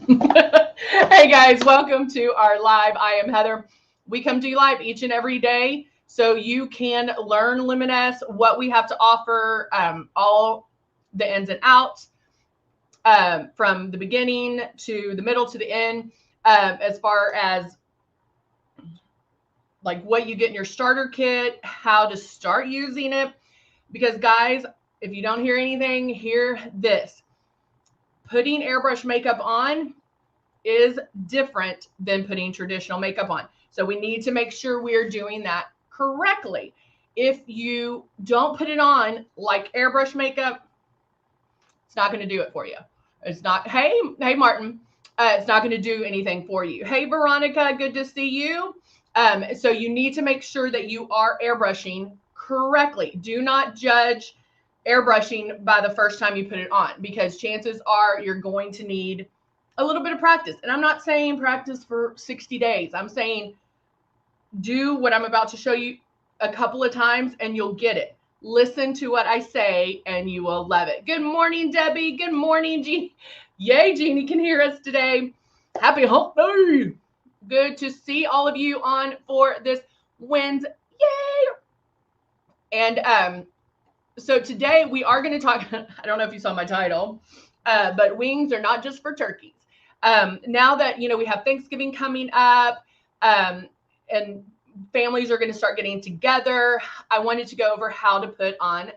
Hey guys, welcome to our live. I am Heather. We come to you live each and every day so you can learn Luminous, what we have to offer, all the ins and outs, from the beginning to the middle to the end, as far as like what you get in your starter kit, how to start using it. Because guys, if you don't hear anything, hear this. Putting airbrush makeup on is different than putting traditional makeup on. So we need to make sure we are doing that correctly. If you don't put it on like airbrush makeup, it's not going to do it for you. It's not, hey, Martin, it's not going to do anything for you. Hey, Veronica, good to see you. So you need to make sure that you are airbrushing correctly. Do not judge airbrushing by the first time you put it on, because chances are you're going to need a little bit of practice. And I'm not saying practice for 60 days. I'm saying do what I'm about to show you a couple of times and you'll get it. Listen to what I say and you will love it. Good morning, Debbie. Good morning, Jeannie. Yay, Jeannie can hear us today. Happy hump day. Good to see all of you on for this Wednesday. Yay. And so today we are going to talk, I don't know if you saw my title, but wings are not just for turkeys. Now that, we have Thanksgiving coming up, and families are going to start getting together, I wanted to go over how to put on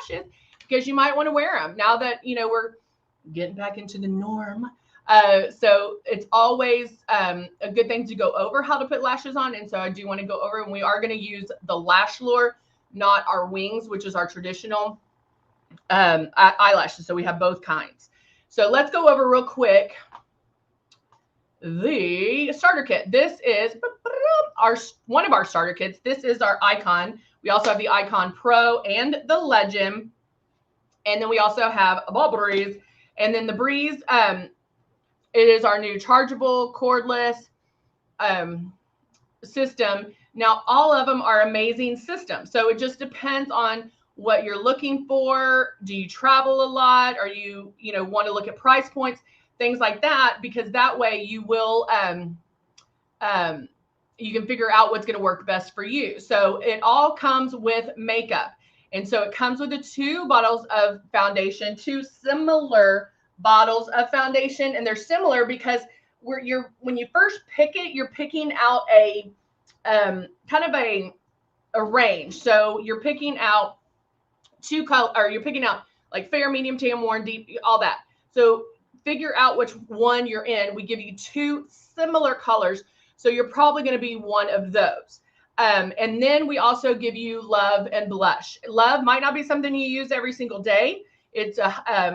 lashes, because you might want to wear them now that, we're getting back into the norm. So it's always a good thing to go over how to put lashes on. And so I do want to go over, and we are going to use the lash lure, not our wings, which is our traditional eyelashes. So we have both kinds. So let's go over real quick the starter kit. This is one of our starter kits. This is our Icon. We also have the Icon Pro and the Legend. And then we also have a Ball Breeze. And then the Breeze, it is our new chargeable cordless system. Now, all of them are amazing systems. So it just depends on what you're looking for. Do you travel a lot? Or you want to look at price points, things like that, because that way you will, you can figure out what's going to work best for you. So it all comes with makeup. And so it comes with the 2 bottles of foundation, 2 similar bottles of foundation. And they're similar because when you first pick it, you're picking out a kind of a range. So you're picking out 2 color, or you're picking out like fair, medium, tan, worn, deep, all that. So figure out which one you're in. We give you 2 similar colors, so you're probably going to be one of those. And then we also give you Love and Blush. Love might not be something you use every single day. It's a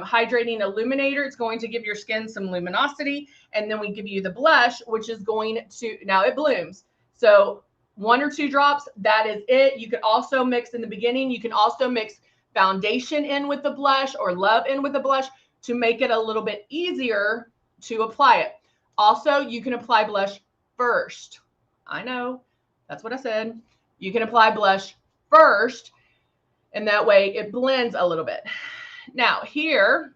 hydrating illuminator. It's going to give your skin some luminosity. And then we give you the blush, which is going to, now it blooms. So 1 or 2 drops, that is it. You can also mix in the beginning. You can also mix foundation in with the blush or Love in with the blush to make it a little bit easier to apply it. Also, you can apply blush first. I know, that's what I said. You can apply blush first, and that way it blends a little bit. Now, here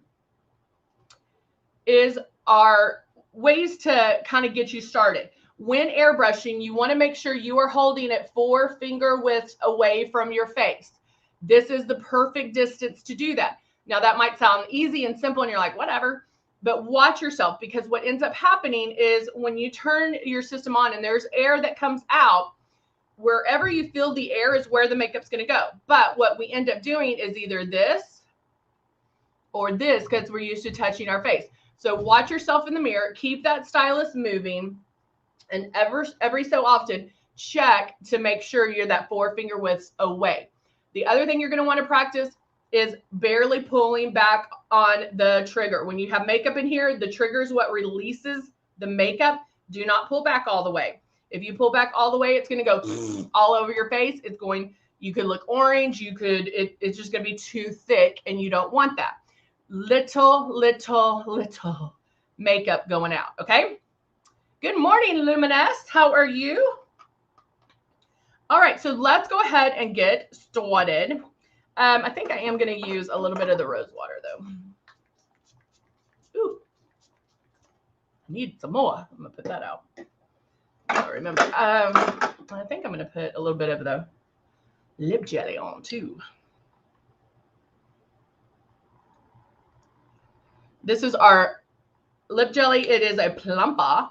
is our ways to kind of get you started. When airbrushing, you want to make sure you are holding it 4 finger widths away from your face. This is the perfect distance to do that. Now, that might sound easy and simple, and you're like, whatever, but watch yourself, because what ends up happening is when you turn your system on and there's air that comes out, wherever you feel the air is where the makeup's going to go. But what we end up doing is either this or this, because we're used to touching our face. So watch yourself in the mirror, keep that stylus moving, and every so often check to make sure you're that 4 finger widths away. The other thing you're going to want to practice is barely pulling back on the trigger. When you have makeup in here, the trigger is what releases the makeup. Do not pull back all the way. If you pull back all the way, it's going to go all over your face. You could look orange. It's just going to be too thick, and you don't want that. Little makeup going out. Okay. Good morning, Luminess. How are you? All right. So let's go ahead and get started. I think I am going to use a little bit of the rose water, though. Ooh. need some more. I'm gonna put that out. I don't remember. I think I'm gonna put a little bit of the lip jelly on too. This is our lip jelly. It is a plumper.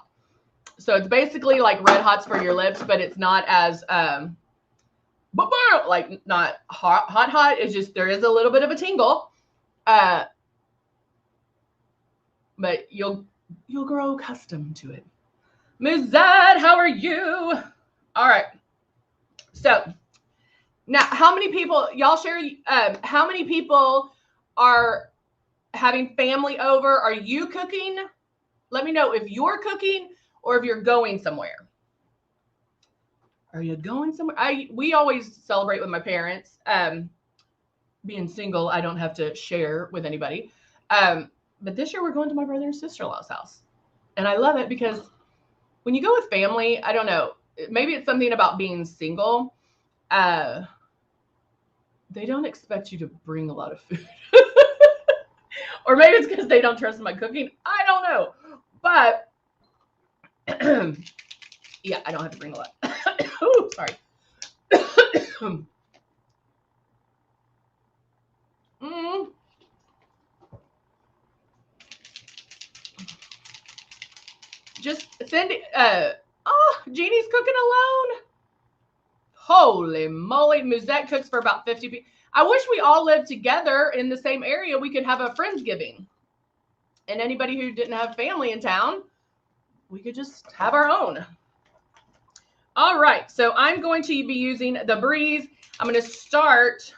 So it's basically like Red Hots for your lips, but it's not as like not hot. It's just there is a little bit of a tingle. But you'll grow accustomed to it. Muzad, how are you? All right. So now, how many people, y'all share, how many people are having family over? Are you cooking? Let me know if you're cooking or if you're going somewhere. Are you going somewhere? We always celebrate with my parents. Being single, I don't have to share with anybody. But this year we're going to my brother and sister-in-law's house. And I love it because when you go with family, I don't know, maybe it's something about being single. They don't expect you to bring a lot of food. Or maybe it's because they don't trust my cooking. I don't know. But yeah, I don't have to bring a lot. Ooh, sorry. Just send it. Oh, Jeannie's cooking alone. Holy moly. Muzette cooks for about 50 people. I wish we all lived together in the same area. We could have a Friendsgiving. And anybody who didn't have family in town, we could just have our own. All right. So I'm going to be using the Breeze. I'm going to start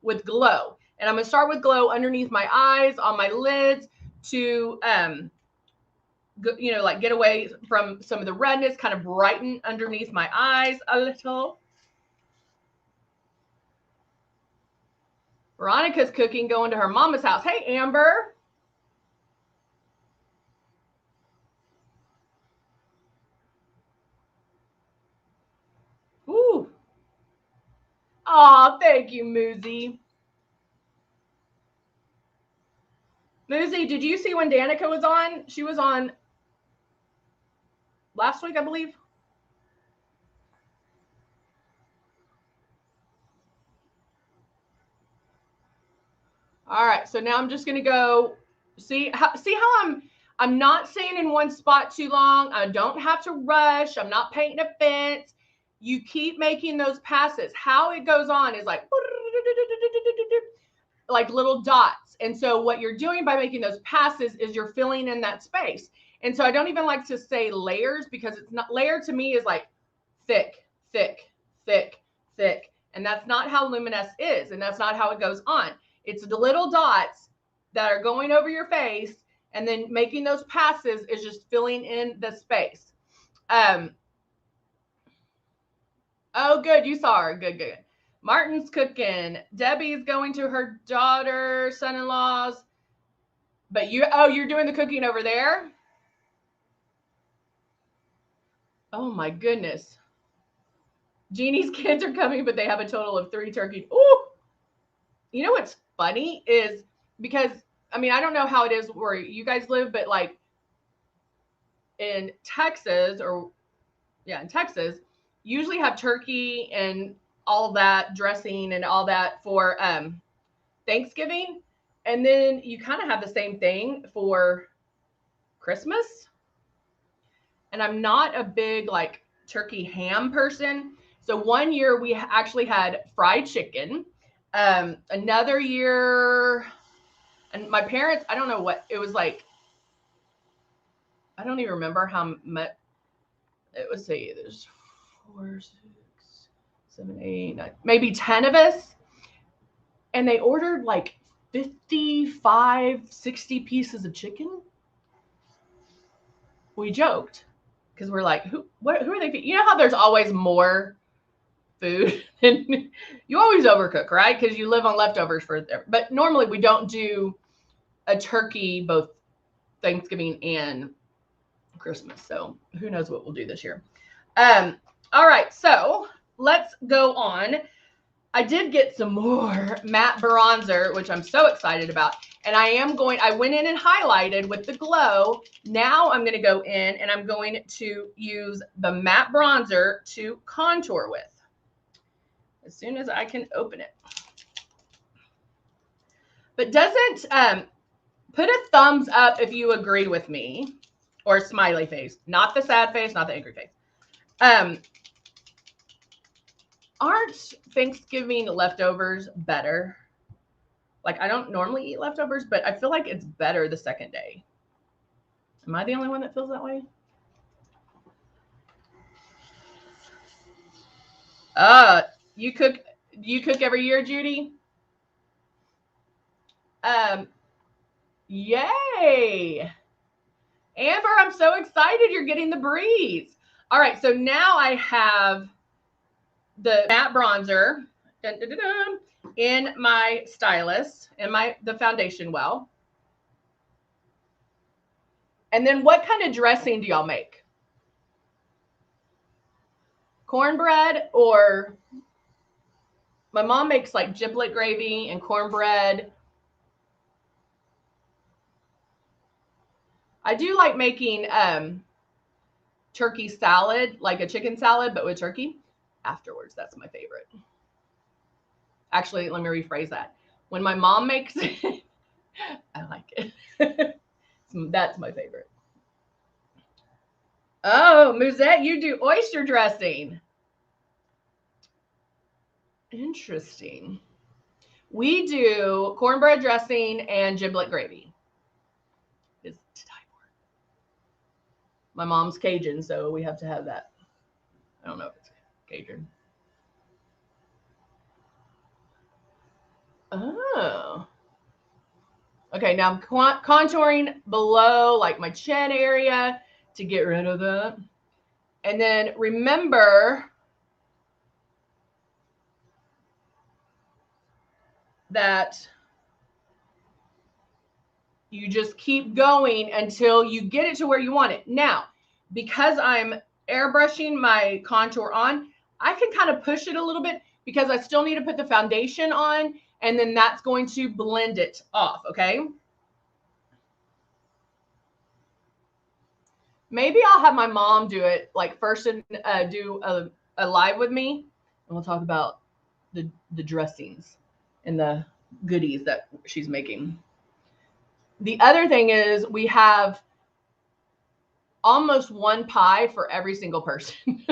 with Glow. And I'm going to start with Glow underneath my eyes, on my lids to, you know, like get away from some of the redness, kind of brighten underneath my eyes a little. Veronica's cooking, going to her mama's house. Hey, Amber. Ooh. Oh, thank you, Muzi. Muzi, did you see when Danica was on? She was on last week, I believe. All right, so now I'm just gonna go see how I'm not staying in one spot too long. I don't have to rush. I'm not painting a fence. You keep making those passes. How it goes on is like little dots. And so what you're doing by making those passes is you're filling in that space. And so I don't even like to say layers because it's not, layer to me is like thick, thick, thick, thick. And that's not how Luminess is. And that's not how it goes on. It's the little dots that are going over your face, and then making those passes is just filling in the space. Oh, good. You saw her. Good, good. Martin's cooking. Debbie's going to her daughter, son-in-law's. But you're doing the cooking over there? Oh my goodness. Jeannie's kids are coming, but they have a total of 3 turkeys. Ooh. You know what's funny is because, I mean, I don't know how it is where you guys live, but like in Texas in Texas, usually have turkey and all that dressing and all that for Thanksgiving. And then you kind of have the same thing for Christmas. And I'm not a big like turkey ham person. So one year we actually had fried chicken. Another year, and my parents, I don't know what it was like. I don't even remember how much it was. Say there's 4, 6, 7, 8, 9, maybe 10 of us. And they ordered like 55, 60 pieces of chicken. We joked because we're like, who are they? You know how there's always more food and you always overcook, right? Because you live on leftovers but normally we don't do a turkey both Thanksgiving and Christmas. So who knows what we'll do this year. All right, so let's go on. I did get some more matte bronzer, which I'm so excited about. And I went in and highlighted with the glow. Now I'm going to go in and I'm going to use the matte bronzer to contour with as soon as I can open it. But doesn't, put a thumbs up if you agree with me, or a smiley face, not the sad face, not the angry face. Aren't Thanksgiving leftovers better? Like, I don't normally eat leftovers, but I feel like it's better the second day. Am I the only one that feels that way? You cook every year, Judy? Yay. Amber, I'm so excited you're getting the breeze. All right, so now I have the matte bronzer in my stylus and the foundation well. And then what kind of dressing do y'all make? Cornbread, or my mom makes like giblet gravy and cornbread. I do like making turkey salad, like a chicken salad, but with turkey afterwards. That's my favorite. Actually, let me rephrase that. When my mom makes it, I like it. That's my favorite. Oh, Musette, you do oyster dressing. Interesting. We do cornbread dressing and giblet gravy. It's to die for. My mom's Cajun, so we have to have that. I don't know if it's Cajun. Oh. Okay, now I'm contouring below, like my chin area, to get rid of that. And then remember that you just keep going until you get it to where you want it. Now, because I'm airbrushing my contour on, I can kind of push it a little bit because I still need to put the foundation on, and then that's going to blend it off, okay? Maybe I'll have my mom do it like first and do a live with me, and we'll talk about the dressings and the goodies that she's making. The other thing is we have almost one pie for every single person.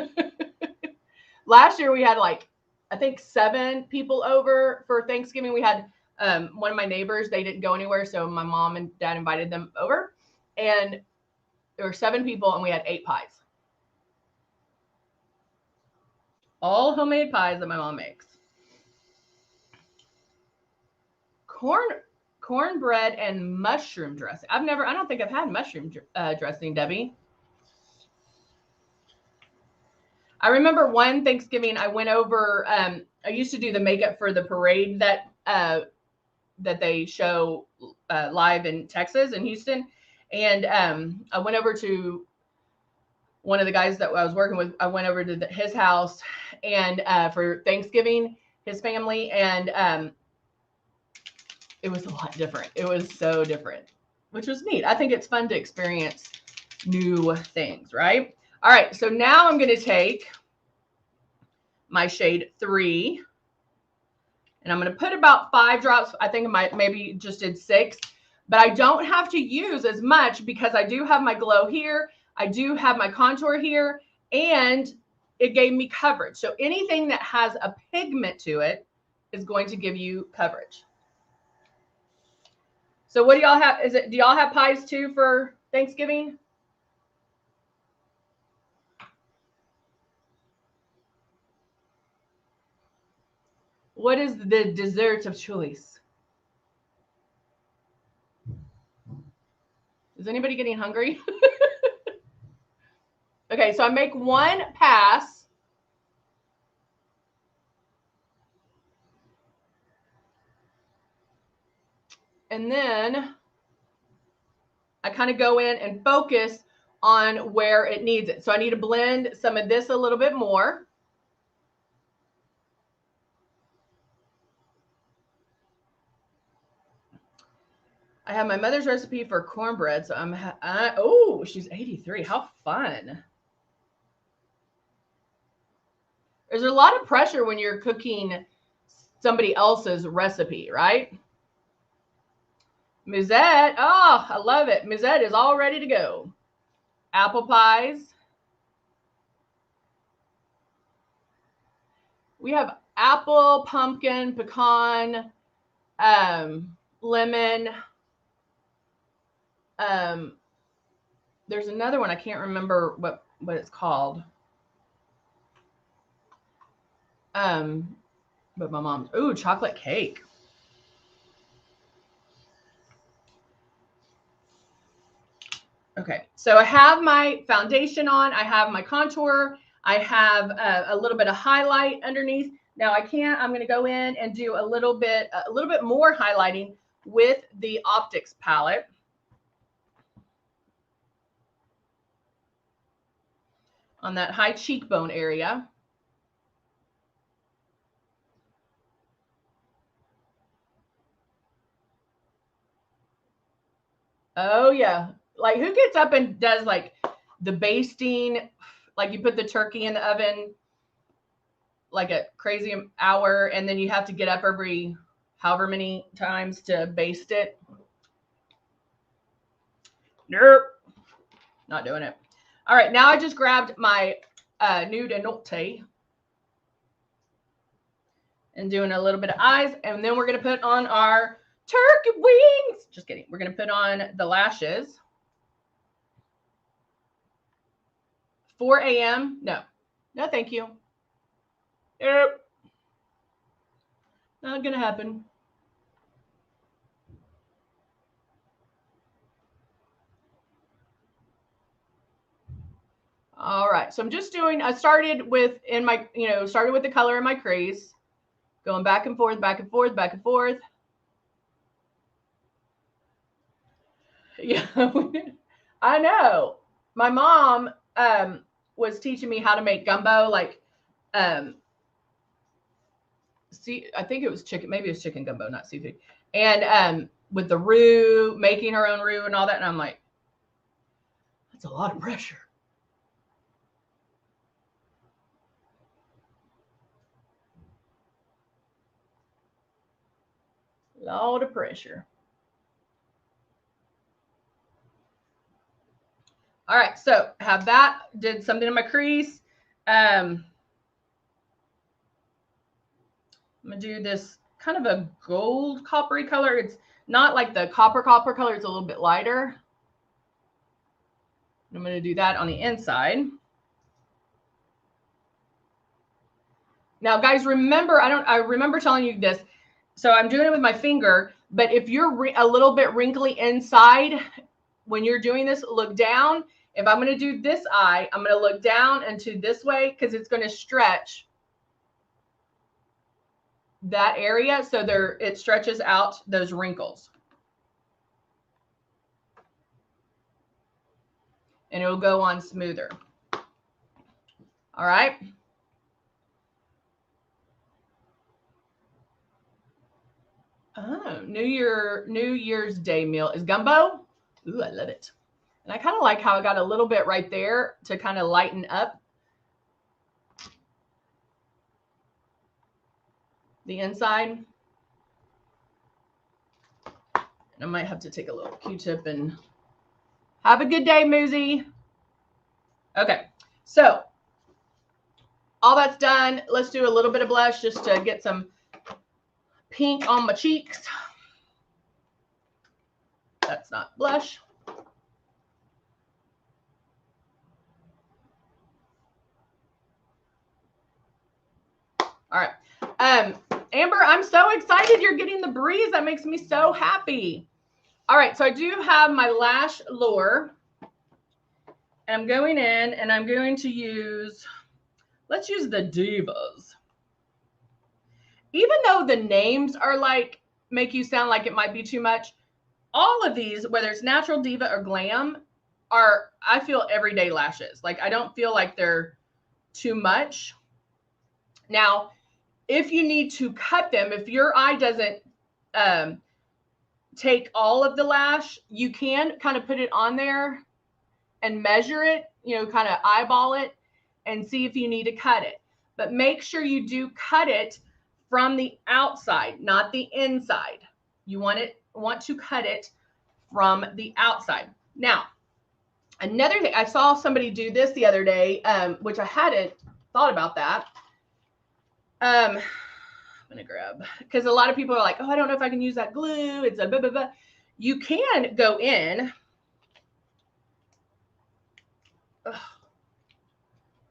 Last year we had like, I think 7 people over for Thanksgiving. We had one of my neighbors, they didn't go anywhere, so my mom and dad invited them over, and there were 7 people and we had 8 pies. All homemade pies that my mom makes. Cornbread and mushroom dressing. I don't think I've had mushroom dressing, Debbie. I remember one Thanksgiving I went over, I used to do the makeup for the parade that they show live in Texas, in Houston. And I went over to one of the guys that I was working with. I went over to his house and for Thanksgiving, his family, and it was a lot different. It was so different, which was neat. I think it's fun to experience new things, right? All right, so now I'm going to take my shade 3, and I'm going to put about 5 drops. I think I maybe just did 6, but I don't have to use as much because I do have my glow here. I do have my contour here, and it gave me coverage. So anything that has a pigment to it is going to give you coverage. So what do y'all have? Do y'all have pies too for Thanksgiving? What is the dessert of choice? Is anybody getting hungry? Okay, so I make 1 pass. And then I kind of go in and focus on where it needs it. So I need to blend some of this a little bit more. I have my mother's recipe for cornbread. So oh, she's 83. How fun. There's a lot of pressure when you're cooking somebody else's recipe, right? Musette. Oh, I love it. Musette is all ready to go. Apple pies. We have apple, pumpkin, pecan, lemon. There's another one. I can't remember what it's called. But my mom's, ooh, chocolate cake. Okay, so I have my foundation on. I have my contour. I have a little bit of highlight underneath. Now I'm going to go in and do a little bit more highlighting with the Optics palette. On that high cheekbone area. Oh yeah. Like who gets up and does like the basting, like you put the turkey in the oven like a crazy hour and then you have to get up every however many times to baste it? Nope. Not doing it. All right, now I just grabbed my nude anote and doing a little bit of eyes, and then we're going to put on our turkey wings. Just kidding. We're going to put on the lashes. 4 a.m. No, thank you. Nope. Not going to happen. All right, so I'm just doing, I started with the color in my crease, going back and forth, back and forth, back and forth. Yeah, I know. My mom was teaching me how to make gumbo, like, I think it was chicken, maybe it was chicken gumbo, not seafood. And with the roux, making her own roux and all that. And I'm like, that's a lot of pressure. A lot of pressure. All right, so have that, did something in my crease. I'm gonna do this kind of a gold coppery color. It's not like the copper color, it's a little bit lighter. I'm gonna do that on the inside. Now, guys, remember, I remember telling you this. So I'm doing it with my finger, but if you're a little bit wrinkly inside, when you're doing this, look down. If I'm going to do this eye, I'm going to look down and to this way because it's going to stretch that area. So it stretches out those wrinkles. And it'll go on smoother. All right. Oh, New Year's Day meal is gumbo. Ooh, I love it. And I kind of like how I got a little bit right there to kind of lighten up the inside. And I might have to take a little Q-tip and have a good day, Muzi. Okay, so all that's done. Let's do a little bit of blush just to get some pink on my cheeks. That's not blush. All right. Amber, I'm so excited you're getting the breeze. That makes me so happy. All right, so I do have my lash lure. And I'm going in and I'm going to use, let's use the Divas. Even though the names are like, make you sound like it might be too much, all of these, whether it's natural diva or glam, are, I feel, everyday lashes. Like, I don't feel like they're too much. Now, if you need to cut them, if your eye doesn't take all of the lash. You can kind of put it on there and measure it, you know, kind of eyeball it and see if you need to cut it. But make sure you do cut it from the outside, not the inside. You want to cut it from the outside. Now, another thing, I saw somebody do this the other day, which I hadn't thought about that. I'm gonna grab, because a lot of people are like, oh, I don't know if I can use that glue. It's a blah, blah, blah. You can go in. Ugh.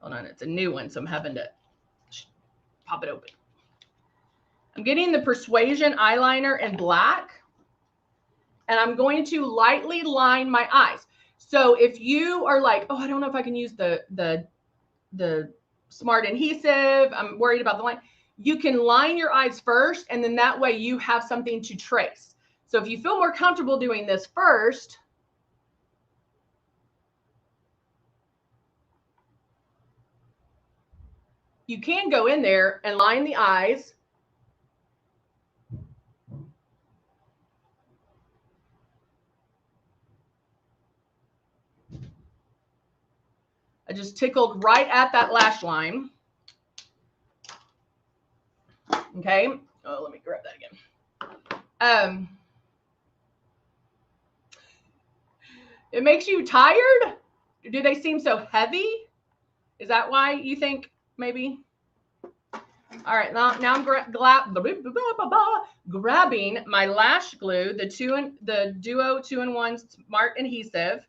Hold on, it's a new one, so I'm having to pop it open. I'm getting the Persuasion eyeliner in black, and I'm going to lightly line my eyes. So if you are like, oh, I don't know if I can use the Smart Adhesive, I'm worried about the line, you can line your eyes first, and then that way you have something to trace. So if you feel more comfortable doing this first, you can go in there and line the eyes. I just tickled right at that lash line. Okay. Oh, let me grab that again. It makes you tired? Do they seem so heavy? Is that why you think maybe? All right, now I'm grabbing my lash glue, the Duo 2-in-1 Smart Adhesive.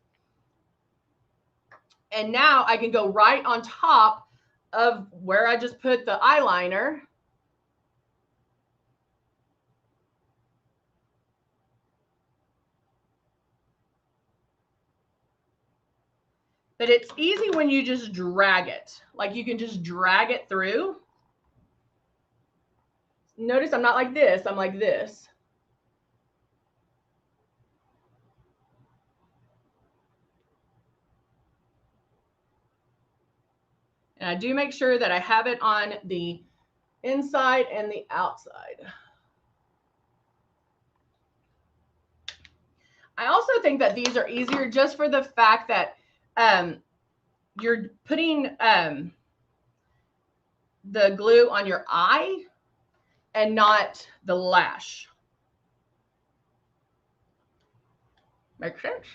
And now I can go right on top of where I just put the eyeliner. But it's easy when you just drag it. Like you can just drag it through. Notice I'm not like this, I'm like this. And I do make sure that I have it on the inside and the outside. I also think that these are easier just for the fact that you're putting the glue on your eye and not the lash. Makes sense?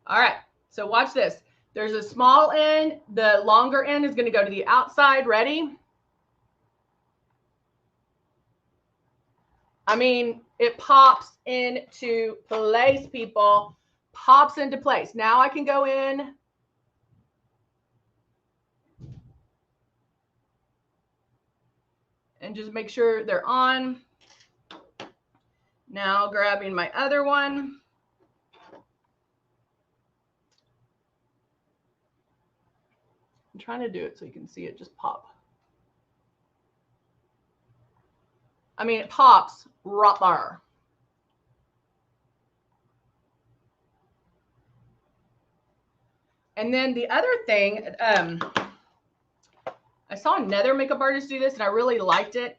All right, so watch this. There's a small end. The longer end is going to go to the outside. Ready? I mean, it pops into place, people. Pops into place. Now I can go in. And just make sure they're on. Now grabbing my other one. I'm trying to do it so you can see it just pop. I mean, it pops right there. And then the other thing, I saw another makeup artist do this and I really liked it,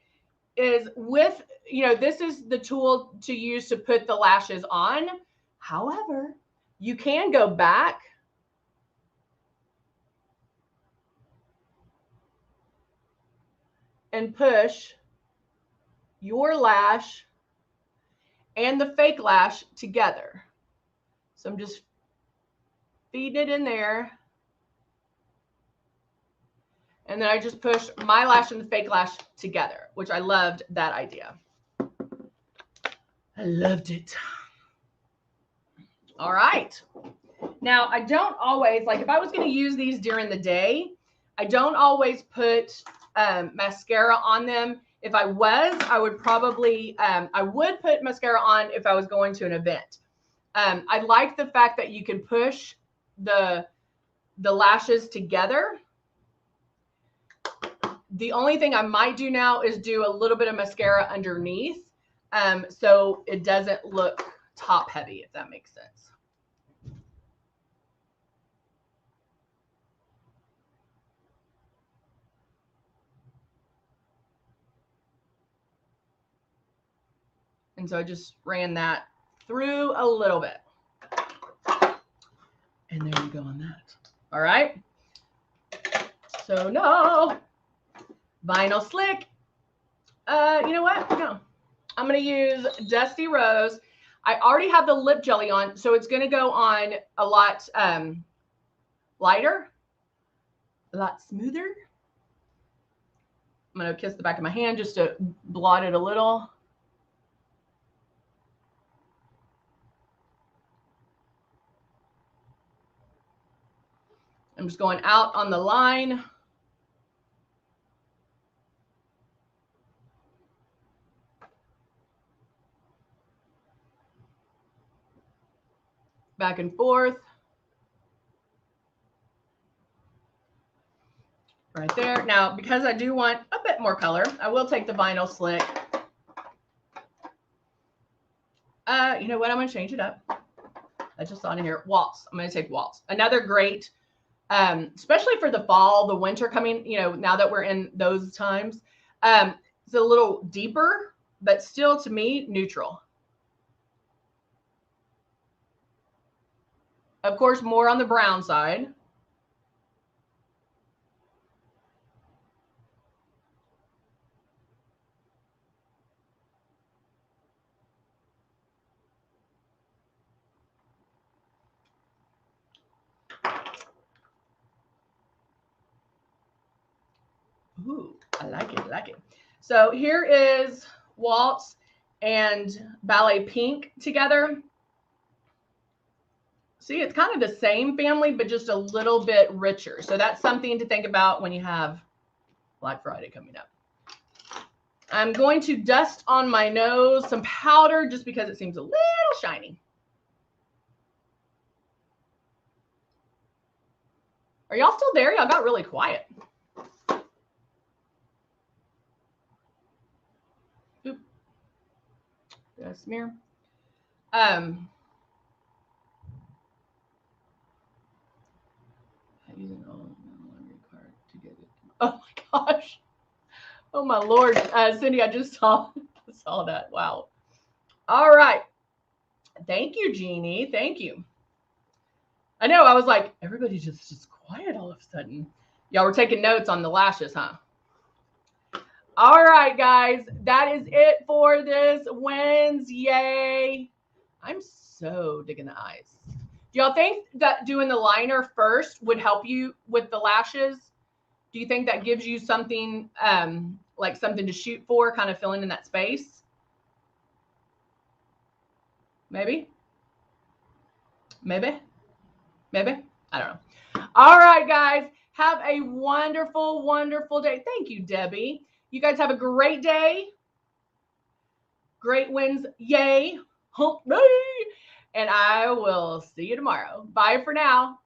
is with, you know, this is the tool to use to put the lashes on. However, you can go back and push your lash and the fake lash together. So I'm just feeding it in there. And then I just push my lash and the fake lash together, which I loved that idea. I loved it. All right. Now, I don't always, like if I was going to use these during the day, I don't always put mascara on them. If I was, I would probably, I would put mascara on if I was going to an event. I like the fact that you can push the lashes together. The only thing I might do now is do a little bit of mascara underneath, so it doesn't look top heavy, if that makes sense. And so I just ran that through a little bit. And there you go on that. All right. So no, vinyl slick. You know what? No, I'm going to use Dusty Rose. I already have the lip jelly on, so it's going to go on a lot lighter, a lot smoother. I'm going to kiss the back of my hand just to blot it a little. I'm just going out on the line. Back and forth. Right there. Now, because I do want a bit more color, I will take the vinyl slick. You know what? I'm going to change it up. I just saw it in here. Waltz. I'm going to take Waltz. Another great, especially for the fall, the winter coming, you know, now that we're in those times. It's a little deeper, but still, to me, neutral. Of course, more on the brown side. Ooh, I like it, I like it. So here is Waltz and Ballet Pink together. See, it's kind of the same family, but just a little bit richer. So that's something to think about when you have Black Friday coming up. I'm going to dust on my nose some powder just because it seems a little shiny. Are y'all still there? Y'all got really quiet. Oop. Did I smear? Using all laundry card to get it. Oh my gosh. Oh my Lord. Cindy, I just saw that. Wow. All right. Thank you, Jeannie. Thank you. I know. I was like, everybody's just quiet all of a sudden. Y'all were taking notes on the lashes, huh? All right, guys. That is it for this Wednesday. I'm so digging the eyes. Do y'all think that doing the liner first would help you with the lashes? Do you think that gives you something like something to shoot for, kind of filling in that space? Maybe. Maybe. Maybe. I don't know. All right, guys. Have a wonderful, wonderful day. Thank you, Debbie. You guys have a great day. Great wins. Yay. Hump day. And I will see you tomorrow. Bye for now.